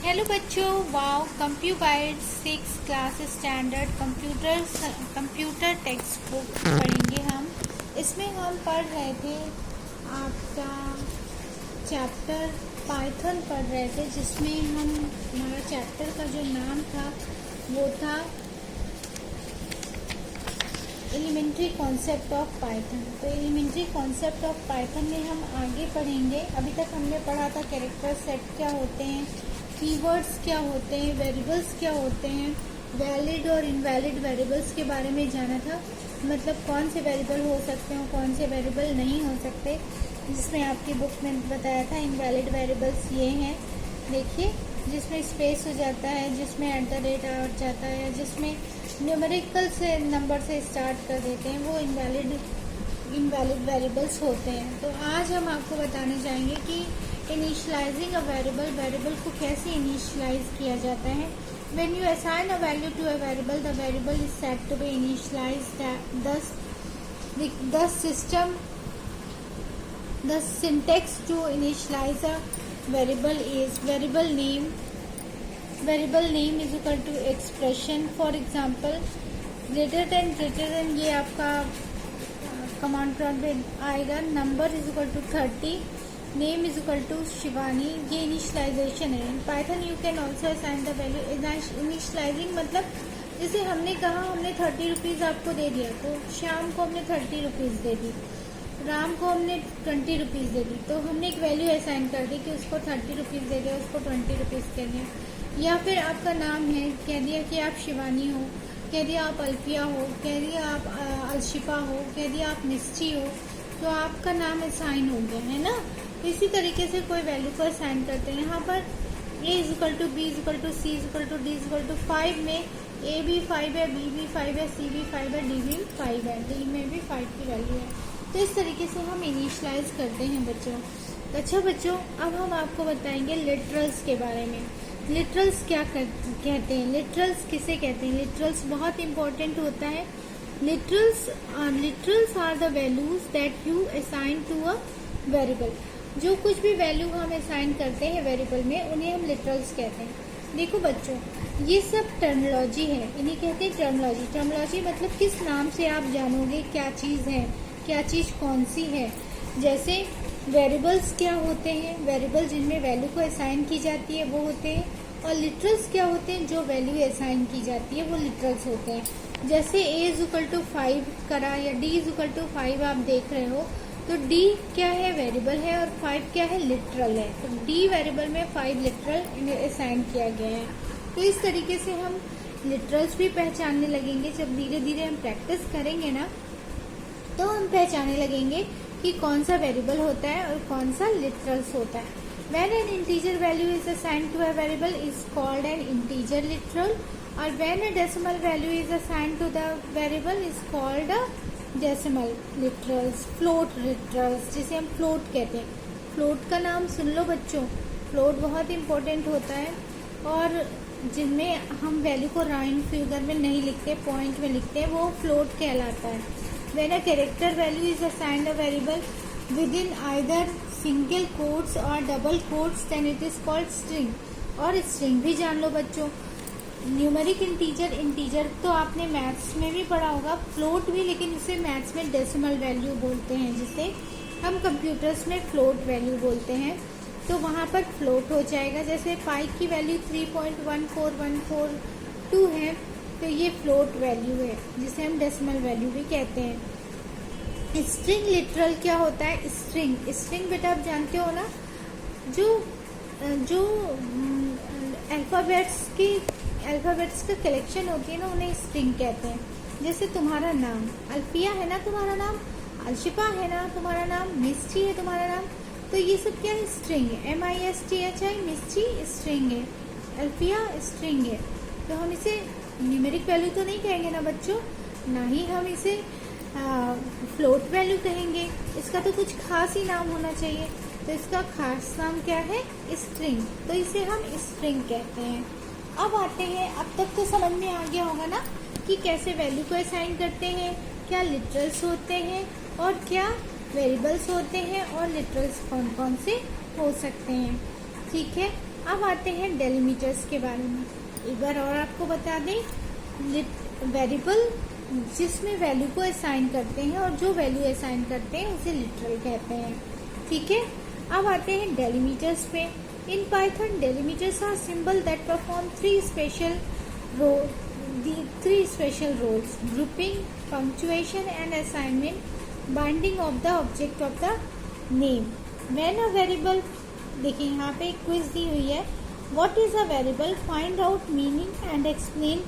Hello बच्चों, wow Compubyte 6 class standard computer textbook पढ़ेंगे हम। इसमें हम पढ़ रहे थे आपका चैप्टर पाइथन पढ़ रहे थे, जिसमें हमारा चैप्टर का जो नाम था वो था एलिमेंट्री कॉन्सेप्ट ऑफ पाइथन। तो एलिमेंट्री कॉन्सेप्ट ऑफ पाइथन में हम आगे पढ़ेंगे। अभी तक हमने पढ़ा था कैरेक्टर सेट क्या होते हैं, कीवर्ड्स क्या होते हैं, वेरिएबल्स क्या होते हैं, वैलिड और इनवैलिड वेरिएबल्स के बारे में जाना था। मतलब कौन से वेरिएबल हो सकते हैं, कौन से वेरिएबल नहीं हो सकते, जिसमें आपकी बुक में बताया था इनवैलिड वेरिएबल्स ये हैं। देखिए, जिसमें स्पेस हो जाता है, जिसमें @ आ जाता है, जिसमें न्यूमेरिकल से नंबर से स्टार्ट कर देते हैं, वो इनवैलिड वेरिएबल्स होते हैं। तो आज हम आपको बताने जाएंगे कि इनिशियलाइजिंग अ वेरिएबल को कैसे इनिशियलाइज किया जाता है। When you assign a value to a variable, the variable is set to be initialised. The syntax to initialize a variable is variable name is equal to expression. For example, greater than ये आपका command prompt में आएगा। Number is equal to 30, name is equal to Shivani. ये initialisation है। In Python you can also assign the value. Initialising मतलब जैसे हमने कहा, हमने 30 रुपीज़ आपको दे दिया, तो श्याम को हमने 30 रुपीज़ दे दी, राम को हमने 20 रुपीज़ दे दी। तो हमने एक वैल्यू असाइन कर दी कि उसको 30 रुपीज़ दे दिया, उसको 20 रुपीज़ दे दिया। या फिर आपका नाम है, कह दिया कि आप शिवानी हो, कह दिया आप अल्फिया हो, कह दिया आप अलशिफा हो, कह दिया आप मिस्टी हो, तो आपका नाम असाइन हो गया है ना। तो इसी तरीके से कोई वैल्यू को असाइन करते हैं। यहाँ पर a is equal to B is equal to C is equal to D is equal to 5 में a भी 5 है, b भी 5 है, c भी 5 है, d भी 5 है, d में भी 5 की वैल्यू है। तो इस तरीके से हम इनिशियलाइज करते हैं बच्चों। तो अच्छा बच्चों, अब हम आपको बताएंगे लिटरल्स के बारे में। लिटरल्स क्या कहते हैं, लिटरल्स किसे कहते हैं। लिटरल्स बहुत इंपॉर्टेंट होता है। Literals are the values that you assign to a variable. जो कुछ भी वैल्यू हम असाइन करते हैं वेरिएबल में, उन्हें हम लिटरल्स कहते हैं। देखो बच्चों, ये सब टर्मिनोलॉजी है, इन्हें कहते हैं टर्मिनोलॉजी। टर्मिनोलॉजी मतलब किस नाम से आप जानोगे क्या चीज़ है, क्या चीज़ कौन सी है। जैसे वेरिएबल्स क्या होते हैं, वेरिएबल जिनमें वैल्यू को असाइन की जाती है वो होते हैं। और लिटरल्स क्या होते हैं, जो वैल्यू असाइन की जाती है वो लिटरल्स होते हैं। जैसे a इज इक्वल टू 5 करा या d इज इक्वल टू 5 आप देख रहे हो, तो d क्या है, वेरिएबल है, और 5 क्या है, लिटरल है। तो d वेरिएबल में 5 लिटरल असाइन किया गया है। तो इस तरीके से हम लिटरल्स भी पहचानने लगेंगे। जब धीरे धीरे हम प्रैक्टिस करेंगे ना, तो हम पहचानने लगेंगे कि कौन सा वेरिएबल होता है और कौन सा लिटरल्स होता है। When an integer value is assigned to a variable is called an integer literal, or when a decimal value is assigned to the variable is called a decimal literals, float literals, जिसे हम float कहते हैं। float का नाम सुन लो बच्चों, float बहुत important होता है, और जिनमें हम वैल्यू को राउंड फिगर में नहीं लिखते, पॉइंट में लिखते हैं, वो float कहलाता है। When a character value is assigned a variable within either single quotes or double quotes, then it is called string। और string भी जान लो बच्चों। न्यूमेरिक इंटीजर तो आपने मैथ्स में भी पढ़ा होगा, फ्लोट भी, लेकिन इसे मैथ्स में डेसिमल वैल्यू बोलते हैं, जिसे हम कंप्यूटर्स में फ्लोट वैल्यू बोलते हैं। तो वहाँ पर फ्लोट हो जाएगा। जैसे पाई की वैल्यू 3.14142 है, तो ये फ्लोट वैल्यू है, जिसे हम डेसिमल वैल्यू भी कहते हैं। स्ट्रिंग लिटरल क्या होता है, स्ट्रिंग बेटा आप जानते हो ना, जो अल्फ़ाबेट्स का कलेक्शन होती है ना, उन्हें स्ट्रिंग कहते हैं। जैसे तुम्हारा नाम अल्फिया है ना, तुम्हारा नाम अलशिफा है ना, तुम्हारा नाम मिस्टी है तुम्हारा नाम, तो ये सब क्या है, स्ट्रिंग है। MISTHI मिस्टी स्ट्रिंग है, अल्फिया स्ट्रिंग है। तो हम इसे न्यूमेरिक वैल्यू तो नहीं कहेंगे ना बच्चों, ना ही हम इसे फ्लोट वैल्यू कहेंगे। इसका तो कुछ खास ही नाम होना चाहिए। तो इसका खास नाम क्या है, स्ट्रिंग। तो इसे हम स्ट्रिंग कहते हैं। अब आते हैं, अब तक तो समझ में आ गया होगा ना कि कैसे वैल्यू को असाइन करते हैं, क्या लिटरल्स होते हैं और क्या वेरिएबल्स होते हैं, और लिटरल्स कौन कौन से हो सकते हैं। ठीक है, अब आते हैं डेलिमीटर्स के बारे में। एक बार और आपको बता दें, वेरिएबल जिसमें वैल्यू को असाइन करते हैं और जो वैल्यू असाइन करते हैं उसे लिटरल कहते हैं। ठीक है, अब आते हैं डेलिमीटर्स पे। In Python delimiters are symbol that perform three special roles: grouping, punctuation and assignment, binding of the object of the name. When a variable, देखिए यहाँ पे एक क्विज दी हुई है, what is a variable? Find out meaning and explain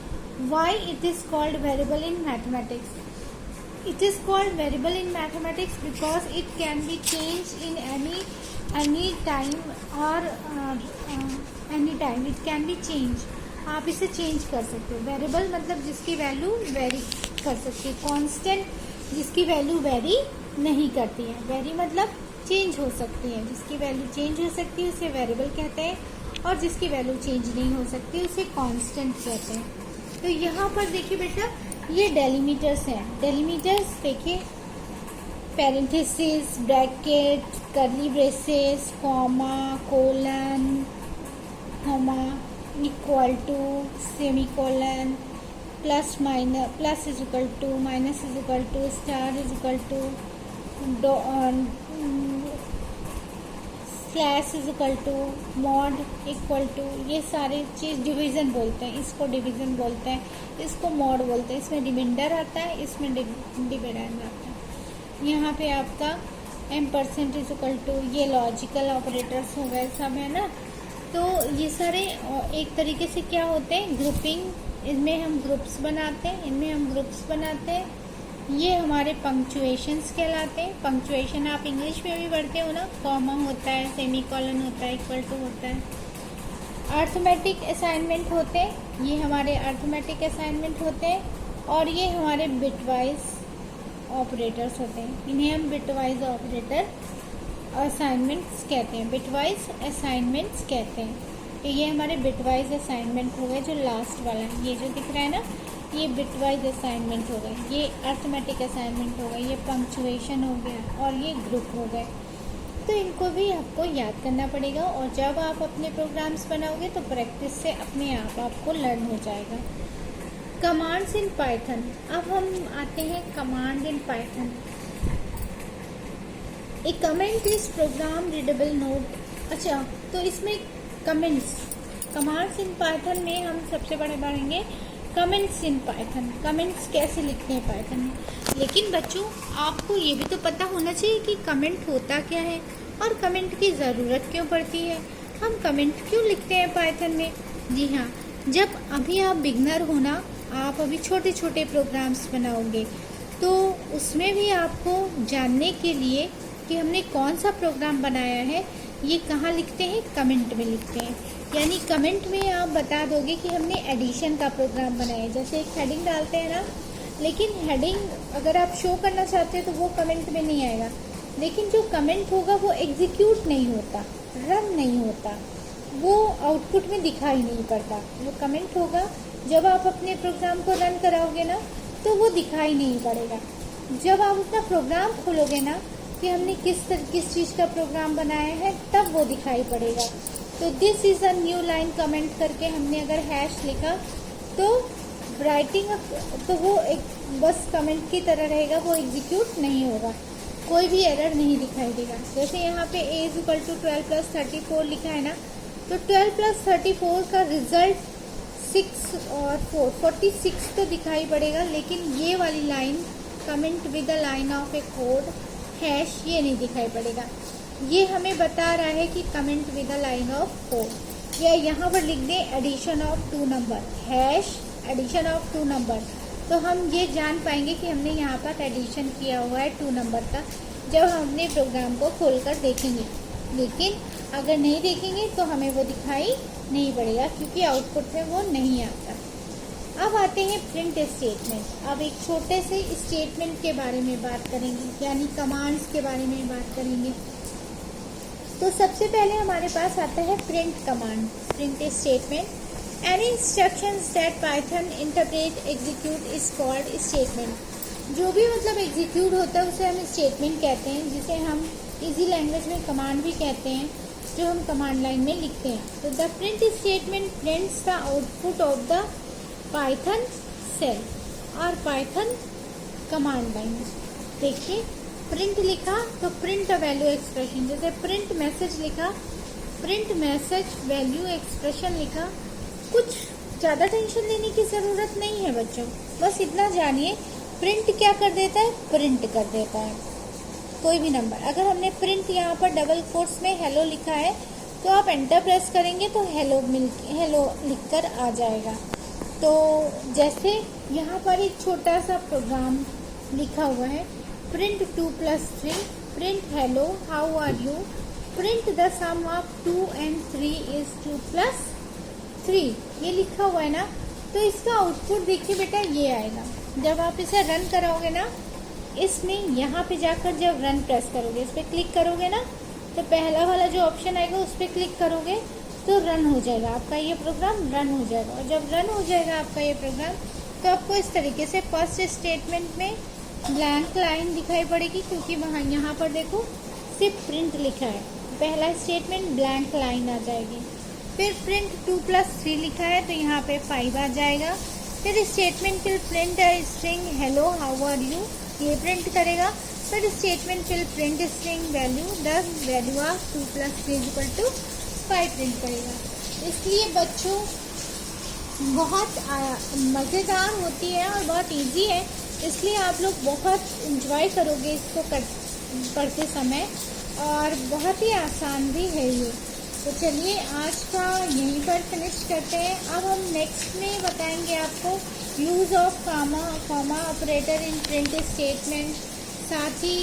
why it is called variable in mathematics. It is called variable in mathematics because it can be changed in any time or any time. It can be changed. आप इसे change कर सकते हो। Variable मतलब जिसकी value very कर सकती है, कांस्टेंट जिसकी वैल्यू वेरी नहीं करती है। वेरी मतलब चेंज हो सकती है, जिसकी वैल्यू चेंज हो सकती है उसे वेरिएबल कहते हैं, और जिसकी वैल्यू चेंज नहीं हो सकती उसे कांस्टेंट कहते हैं। तो यहाँ पर देखिए बेटा, ये डेलिमीटर्स हैं। डेलिमीटर्स देखिए, parenthesis, bracket, curly braces, comma, colon, comma, equal to, semicolon, plus minus, plus is equal to, minus is equal to, star is equal to, slash is equal to, mod equal to, ये सारे चीज़ division बोलते हैं। इसको division बोलते हैं, इसको mod बोलते हैं। इसमें रिमाइंडर आता है, इसमें डिविडेंड आता है। यहाँ पे आपका M% इज इक्वल टू, ये लॉजिकल ऑपरेटर्स हो गए सब, है ना। तो ये सारे एक तरीके से क्या होते हैं, ग्रुपिंग। इनमें हम ग्रुप्स बनाते हैं, इनमें हम ग्रुप्स बनाते हैं। ये हमारे पंक्चुएशंस कहलाते हैं। पंक्चुएशन आप इंग्लिश में भी पढ़ते हो ना, कॉमा होता है, सेमीकोलन होता है, इक्वल टू होता है। अर्थमेटिक असाइनमेंट होते हैं, ये हमारे अर्थमेटिक असाइनमेंट होते हैं। और ये हमारे बिटवाइज ऑपरेटर्स होते हैं, इन्हें हम बिटवाइज ऑपरेटर असाइनमेंट्स कहते हैं, बिटवाइज असाइनमेंट्स कहते हैं। तो ये हमारे बिटवाइज असाइनमेंट हो गए, जो लास्ट वाला है, ये जो दिख रहा है ना, ये बिटवाइज असाइनमेंट हो गए। ये अर्थमेटिक असाइनमेंट हो गए, ये पंक्चुएशन हो गया, और ये ग्रुप हो गए। तो इनको भी आपको याद करना पड़ेगा, और जब आप अपने प्रोग्राम्स बनाओगे तो प्रैक्टिस से अपने आप आपको लर्न हो जाएगा। Commands in Python. अब हम आते हैं command in Python. A comment is program readable note. अच्छा, तो इसमें कमांड्स इन पाइथन में हम सबसे बड़े पढ़ेंगे कमेंट्स इन पाइथन। कमेंट्स कैसे लिखते हैं पाइथन में। लेकिन बच्चों, आपको ये भी तो पता होना चाहिए कि कमेंट होता क्या है और कमेंट की ज़रूरत क्यों पड़ती है। हम कमेंट क्यों लिखते हैं पाइथन में। जी हाँ, जब अभी आप बिगनर हो ना, आप अभी छोटे छोटे प्रोग्राम्स बनाओगे, तो उसमें भी आपको जानने के लिए कि हमने कौन सा प्रोग्राम बनाया है, ये कहाँ लिखते हैं, कमेंट में लिखते हैं। यानी कमेंट में आप बता दोगे कि हमने एडिशन का प्रोग्राम बनाया है। जैसे एक हेडिंग डालते हैं ना, लेकिन हेडिंग अगर आप शो करना चाहते हैं तो वो कमेंट में नहीं आएगा। लेकिन जो कमेंट होगा वो एग्जीक्यूट नहीं होता, रन नहीं होता, वो आउटपुट में दिखाई नहीं पड़ता। वो कमेंट होगा, जब आप अपने प्रोग्राम को रन कराओगे ना तो वो दिखाई नहीं पड़ेगा। जब आप अपना प्रोग्राम खोलोगे ना कि हमने किस चीज़ का प्रोग्राम बनाया है, तब वो दिखाई पड़ेगा। तो this is a new line comment करके हमने अगर हैश लिखा तो राइटिंग, तो वो एक बस कमेंट की तरह रहेगा, वो एग्जीक्यूट नहीं होगा, कोई भी एरर नहीं दिखाई देगा। जैसे यहाँ पे a इज इक्वल टू 12 + 34 लिखा है ना, तो 12 + 34 का रिजल्ट 6 और 4 46 तो दिखाई पड़ेगा। लेकिन ये वाली line comment with the line of A code hash, ये नहीं दिखाई पड़ेगा। ये हमें बता रहा है कि comment with the line of code. या यहाँ पर लिख दें addition of 2 number, hash addition of 2 number, तो हम ये जान पाएंगे कि हमने यहाँ पर एडिशन किया हुआ है 2 नंबर का, जब हम अपने प्रोग्राम को खोलकर देखेंगे। लेकिन अगर नहीं देखेंगे तो हमें वो दिखाई नहीं पड़ेगा, क्योंकि आउटपुट में वो नहीं आता। अब आते हैं प्रिंट स्टेटमेंट। अब एक छोटे से स्टेटमेंट के बारे में बात करेंगे, यानी कमांड्स के बारे में बात करेंगे। तो सबसे पहले हमारे पास आता है print command, print statement. Any instructions that Python interpret execute is called statement. जो भी मतलब एग्जीक्यूट होता है उसे हम स्टेटमेंट कहते हैं, जिसे हम इजी लैंग्वेज में कमांड भी कहते हैं। जो हम कमांड लाइन में लिखते हैं। तो the print statement prints the output of the Python shell और पाइथन कमांड लाइन। देखिए प्रिंट लिखा तो प्रिंट वैल्यू एक्सप्रेशन, जैसे प्रिंट मैसेज लिखा, प्रिंट मैसेज वैल्यू एक्सप्रेशन लिखा। कुछ ज़्यादा टेंशन लेने की ज़रूरत नहीं है बच्चों, बस इतना जानिए प्रिंट क्या कर देता है, प्रिंट कर देता है कोई भी नंबर। अगर हमने प्रिंट यहाँ पर डबल कोट्स में हेलो लिखा है तो आप एंटर प्रेस करेंगे तो हेलो लिखकर आ जाएगा। तो जैसे यहाँ पर एक छोटा सा प्रोग्राम लिखा हुआ है, print 2 + 3, print hello how are you, print the sum of 2 and 3 is 2 + 3, ये लिखा हुआ है ना। तो इसका आउटपुट देखिए बेटा ये आएगा। जब आप इसे रन कराओगे ना, इसमें यहाँ पे जाकर जब रन प्रेस करोगे, इस पर क्लिक करोगे ना, तो पहला वाला जो ऑप्शन आएगा उस पर क्लिक करोगे तो रन हो जाएगा आपका ये प्रोग्राम, रन हो जाएगा। और जब रन हो जाएगा आपका ये प्रोग्राम तो आपको इस तरीके से फर्स्ट स्टेटमेंट में ब्लैंक लाइन दिखाई पड़ेगी, क्योंकि वहाँ यहाँ पर देखो सिर्फ प्रिंट लिखा है। पहला स्टेटमेंट ब्लैंक लाइन आ जाएगी। फिर प्रिंट 2 + 3 लिखा है तो यहाँ पे 5 आ जाएगा। फिर statement will print string hello how are you, ये प्रिंट करेगा। फिर statement will print string value the value of 2 + 3 = 5 print करेगा। इसलिए बच्चों बहुत मज़ेदार होती है और बहुत इजी है, इसलिए आप लोग बहुत इंजॉय करोगे इसको पढ़ते समय, और बहुत ही आसान भी है ये। तो चलिए आज का यहीं पर फिनिश करते हैं। अब हम नेक्स्ट में बताएंगे आपको use of comma operator in print statement, साथ ही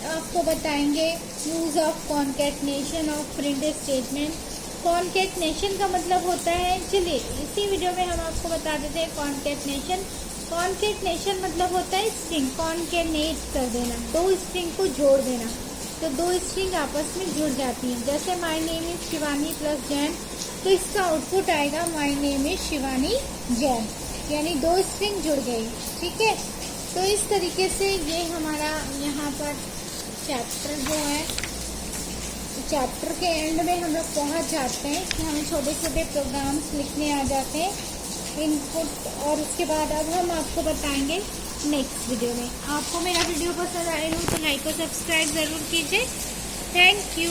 आपको बताएंगे use of concatenation of print statement. Concatenation का मतलब होता है, चलिए इसी वीडियो में हम आपको बता देते हैं कॉन्कैटनेशन। कॉन्कैटनेशन मतलब होता है स्ट्रिंग कॉन्कैटनेट कर देना, दो स्ट्रिंग को जोड़ देना, तो दो स्ट्रिंग आपस में जुड़ जाती हैं। जैसे my name is Shivani + Jain, तो इसका आउटपुट आएगा my name is Shivani Jain, यानी दो स्ट्रिंग जुड़ गई। ठीक है, तो इस तरीके से ये हमारा यहाँ पर चैप्टर जो है, चैप्टर के एंड में हम लोग पहुँच जाते हैं कि हमें छोटे छोटे प्रोग्राम्स लिखने आ जाते हैं, इनपुट। और उसके बाद अब हम आपको बताएंगे नेक्स्ट वीडियो में। आपको मेरा वीडियो पसंद आए हो तो लाइक और सब्सक्राइब ज़रूर कीजिए। Thank you.